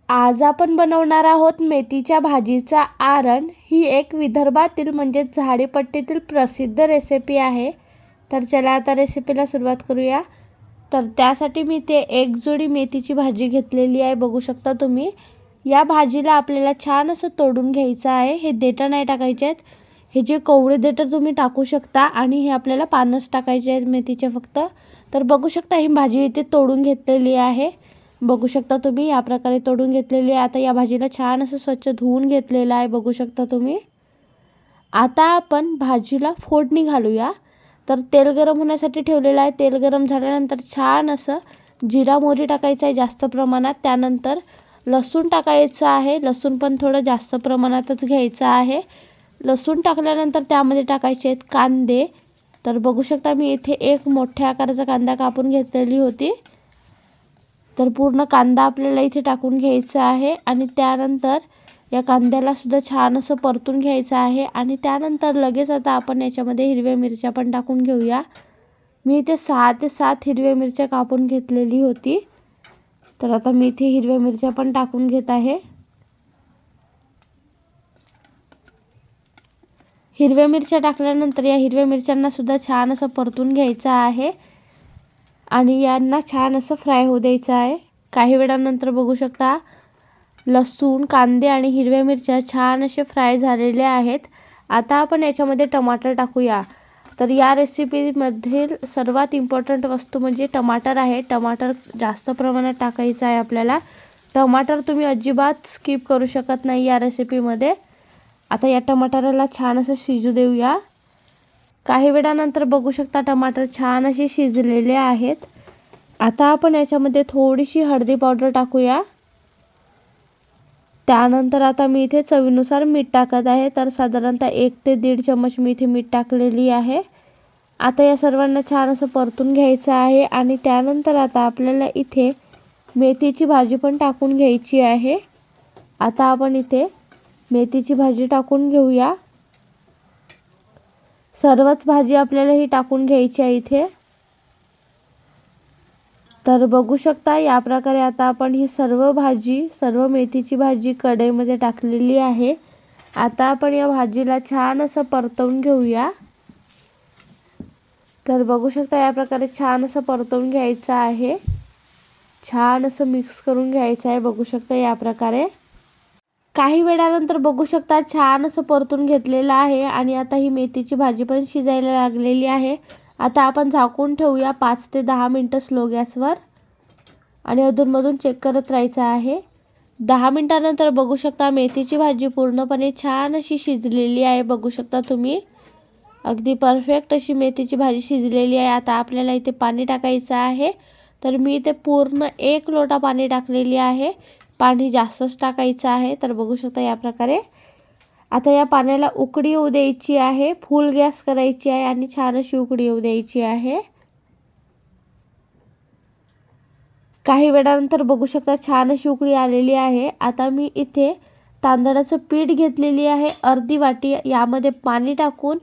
आज आपण बनवणार आहोत मेथीच्या भाजीचा आरण। ही एक विदर्भातील म्हणजे झाडीपट्टीतील प्रसिद्ध रेसिपी आहे। तर चला आता रेसिपीला सुरुवात करूया। तर त्यासाठी मी ते एक जोडी मेथीची भाजी घेतलेली आहे। बघू शकता तुम्ही। या भाजीला आपल्याला छान असं तोडून घ्यायचं आहे। हे देठ नाही टाकायचे आहेत, हे जे कोवळे देठ तुम्ही टाकू शकता आणि हे आपल्याला पानच टाकायचे आहेत मेथीचे फक्त। तर बघू शकता ही भाजी इथे तोडून घेतलेली आहे। बघू शकता तुम्ही या प्रकारे तोडून घेतलेली आहे। आता या भाजीला छान असं स्वच्छ धुवून घेतलेलं आहे। बघू शकता तुम्ही। आता आपण भाजीला फोडणी घालूया। तर तेल गरम होण्यासाठी ठेवलेलं आहे। तेल गरम झाल्यानंतर छान असं जिरा मोहरी टाकायचं आहे जास्त प्रमाणात। त्यानंतर लसूण टाकायचं आहे। लसूण पण थोडं जास्त प्रमाणातच घ्यायचं आहे। लसूण टाकल्यानंतर त्यामध्ये टाकायचे आहेत कांदे। तर बघू शकता मी इथे एक मोठ्या आकाराचा कांदा कापून घेतलेली होती। तर पूर्ण कांदा आपल्याला इथे टाकून घ्यायचा आहे आणि त्यानंतर या कांद्याला सुद्धा छान असं परतून घ्यायचं आहे। आणि त्यानंतर लगेच आता आपण याच्यामध्ये हिरव्या मिरच्या पण टाकून घेऊया। मी इथे 6 ते 7 हिरव्या मिरच्या कापून घेतलेली होती। तर आता मी इथे हिरव्या मिरच्या पण टाकून घेत आहे। हिरव्या मिरच्या टाकल्यानंतर या हिरव्या मिरच्यांना सुद्धा छान असं परतून घ्यायचं आहे आणि यांना छान असं फ्राय होऊ द्यायचं आहे। काही वेळानंतर बघू शकता लसूण, कांदे आणि हिरव्या मिरच्या छान असे फ्राय झालेले आहेत। आता आपण याच्यामध्ये टमाटर टाकूया। तर या रेसिपीमधील सर्वात इम्पॉर्टंट वस्तू म्हणजे टमाटर आहे। टमाटर जास्त प्रमाणात टाकायचं आहे आपल्याला। टमाटर तुम्ही अजिबात स्किप करू शकत नाही या रेसिपीमध्ये। आता या टमाटराला छान असं शिजू देऊया। काही वेळानंतर बघू शकता टमाटर छान असे शिजलेले आहेत। आता आपण याच्यामध्ये थोडीशी हळदी पावडर टाकूया। त्यानंतर आता मी इथे चवीनुसार मीठ टाकत आहे। तर साधारणतः 1 ते 1.5 चम्मच मी इथे मीठ टाकलेली आहे। आता या सर्वांना छान असं परतून घ्यायचं आहे आणि त्यानंतर आता आपल्याला इथे मेथीची भाजी पण टाकून घ्यायची आहे। आता आपण इथे मेथीची भाजी टाकून घेऊया। सर्वच भाजी आपल्याला ही टाकून घ्यायची आहे इथे। तर बघू शकता या प्रकारे आता आपण ही सर्व मेथीची भाजी कढईमध्ये टाकलेली आहे। आता आपण या भाजीला छान असं परतवून घेऊया। तर बघू शकता या प्रकारे छान असं परतवून घ्यायचं आहे। छान असं मिक्स करून घ्यायचं आहे। बघू शकता या प्रकारे। काही वेळानंतर बघू शकता छान असं परतून घेतलेलं आहे आणि आता ही मेथीची भाजी पण शिजायला लागलेली आहे। आता आपण झाकून ठेवूया 5 ते 10 मिनिटं स्लो गॅसवर आणि अधूनमधून चेक करत राहायचं आहे। 10 मिनिटानंतर बघू शकता मेथीची भाजी पूर्णपणे छान अशी शिजलेली आहे। बघू शकता तुम्ही अगदी परफेक्ट अशी मेथीची भाजी शिजलेली आहे। आता आपल्याला इथे पाणी टाकायचं आहे। तर मी इथे पूर्ण 1 लोटा पाणी टाकलेली आहे। पाणी जास्तच टाकायचं आहे। तर बघू शकता या प्रकारे। आता या पाण्याला उकळी येऊ द्यायची आहे। फुल गॅस करायची आहे आणि छान अशी उकळी येऊ द्यायची आहे। काही वेळानंतर बघू शकता छान अशी उकळी आलेली आहे। आता मी इथे तांदळाचं पीठ घेतलेली आहे अर्धी वाटी। यामध्ये पाणी टाकून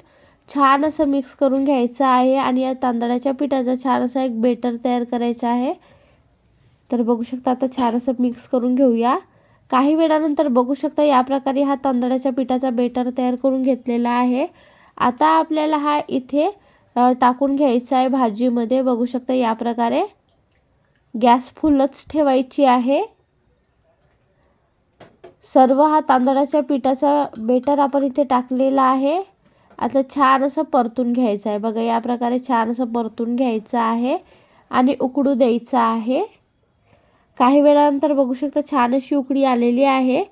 छान असं मिक्स करून घ्यायचं आहे आणि या तांदळाच्या पिठाचा छान असा एक बेटर तयार करायचा आहे। तर बघू शकता आता छान असं मिक्स करून घेऊया। काही वेळानंतर बघू शकता या प्रकारे हा तांदळाच्या पिठाचा बेटर तयार करून घेतलेला आहे। आता आपल्याला हा इथे टाकून घ्यायचा आहे भाजीमध्ये। बघू शकता या प्रकारे गॅस फुलच ठेवायची आहे। सर्व हा तांदळाच्या पिठाचा बेटर आपण इथे टाकलेला आहे। आता छान असं परतून घ्यायचं आहे। बघा या प्रकारे छान असं परतून घ्यायचं आहे आणि उकळू द्यायचं आहे। काही वेळानंतर बघू शकता छान अशी उकळी आलेली आहे।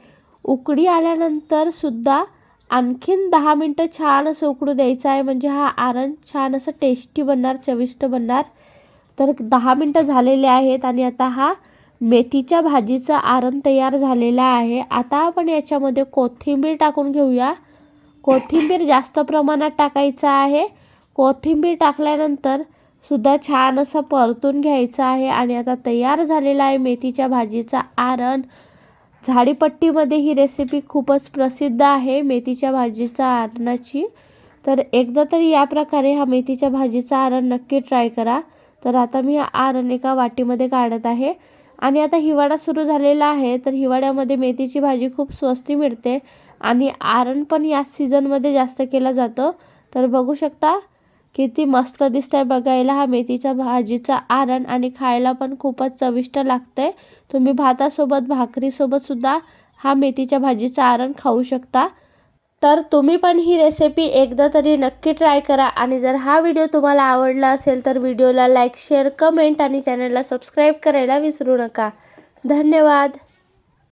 उकळी आल्यानंतर सुद्धा आणखीन 10 मिनिटं छान असं उकळू द्यायचं आहे म्हणजे हा आरण छान असं टेस्टी बनणार, चविष्ट बनणार। तर 10 मिनिटं झालेले आहेत आणि आता हा मेथीच्या भाजीचा आरण तयार झालेला आहे। आता आपण याच्यामध्ये कोथिंबीर टाकून घेऊया। कोथिंबीर जास्त प्रमाणात टाकायचं आहे। कोथिंबीर टाकल्यानंतर सुद्धा छान असं परतून घ्यायचं आहे आणि आता तयार झालेला आहे मेथीच्या भाजीचा आरण। झाडीपट्टीमध्ये ही रेसिपी खूपच प्रसिद्ध आहे मेथीच्या भाजीचा आरणाची। तर एकदा तरी या प्रकारे हा मेथीच्या भाजीचा आरण नक्की ट्राय करा। तर आता मी हा आरण एका वाटीमध्ये काढत आहे आणि आता हिवाळा सुरू झालेला आहे, तर हिवाळ्यामध्ये मेथीची भाजी खूप स्वस्त मिळते आणि आरण पण याच सीझनमध्ये जास्त केला जातो। तर बघू शकता किती मस्त दिसतंय बघायला हा मेथीच्या भाजीचा आरण आणि खायला पण खूपच चविष्ट लागते। तुम्ही भातासोबत भाकरीसोबत सुद्धा हा मेथीच्या भाजीचा आरण खाऊ शकता। तर तुम्ही पण ही रेसिपी एकदा तरी नक्की ट्राय करा आणि जर हा व्हिडिओ तुम्हाला आवडला असेल तर व्हिडिओला लाईक, शेअर, कमेंट आणि चॅनलला सबस्क्राईब करायला विसरू नका। धन्यवाद।